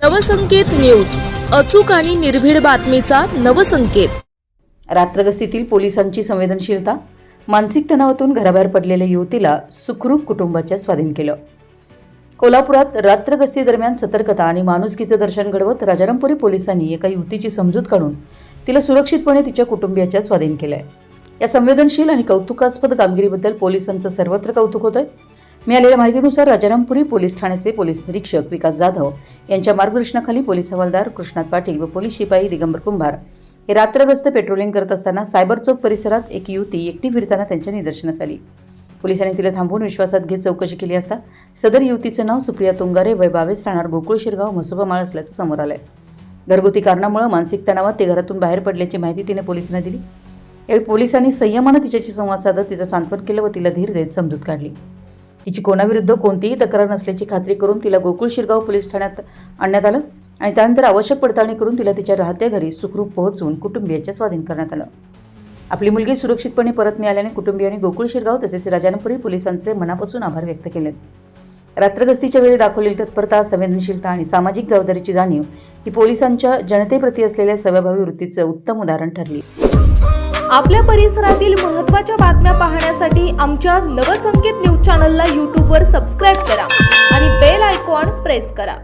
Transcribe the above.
Navsanket news, अचूक आणि निर्भीड बातमीचा नवसंकेत। रात्रगस्तीतील पोलिसांची संवेदनशीलता, मानसिक तणावातून घराबाहेर पडलेल्या युवतीला सुखरूप कुटुंबाच्या स्वाधीन केलं। कोल्हापुरात रात्रगस्ती दरम्यान सतर्कता आणि माणुसकीचं दर्शन घडवत राजारामपुरी पोलिसांनी एका युवतीची समजूत काढून तिला सुरक्षितपणे तिच्या कुटुंबियाच्या स्वाधीन केलंय। या संवेदनशील आणि कौतुकास्पद कामगिरीबद्दल पोलिसांचं सर्वत्र कौतुक होतंय। मिळालेल्या माहितीनुसार राजारामपुरी पोलीस ठाण्याचे पोलीस निरीक्षक विकास जाधव यांच्या मार्गदर्शनाखाली पोलीस हवालदार कृष्णात पाटील व पोलीस शिपाई दिगंबर कुंभार हे रात्रगस्त पेट्रोलिंग करत असताना सायबर चौक परिसरात एक युवती एकटी फिरताना त्यांच्या निदर्शनास आली। पोलिसांनी तिला थांबवून विश्वासात घेत चौकशी केली असता सदर युवतीचं नाव सुप्रिया तुंगारे, वय 22, राहणार गोकुळ शिरगाव, म्हसोबा माळ असल्याचं समोर आलंय। घरगुती कारणामुळे मानसिक तणावात ते घरातून बाहेर पडल्याची माहिती तिने पोलिसांना दिली। यावेळी पोलिसांनी संयमानं तिच्याशी संवाद साधत तिचं सांत्वन केलं व तिला धीर देत समजूत काढली। तिची कोणाविरुद्ध कोणतीही तक्रार नसल्याची खात्री करून तिला गोकुळ शिरगाव पोलीस ठाण्यात आणण्यात आलं आणि त्यानंतर आवश्यक पडताळणी करून तिला तिच्या राहत्या घरी सुखरूप पोहोचवून कुटुंबियाच्या स्वाधीन करण्यात आलं। आपली मुलगी सुरक्षितपणे परत मिळाल्याने कुटुंबियांनी गोकुळ शिरगाव तसेच राजारामपुरी पोलिसांचे मनापासून आभार व्यक्त केलेत। रात्रगस्तीच्या वेळी दाखवलेली तत्परता, संवेदनशीलता आणि सामाजिक जबाबदारीची जाणीव ही पोलिसांच्या जनतेप्रती असलेल्या सेवाभावी वृत्तीचं उत्तम उदाहरण ठरली। आपल्या परिसरातील महत्त्वाच्या बातम्या पाहण्यासाठी आमच्या नवसंकेत न्यूज चॅनलला YouTube वर सबस्क्राइब करा आणि बेल आयकॉन प्रेस करा।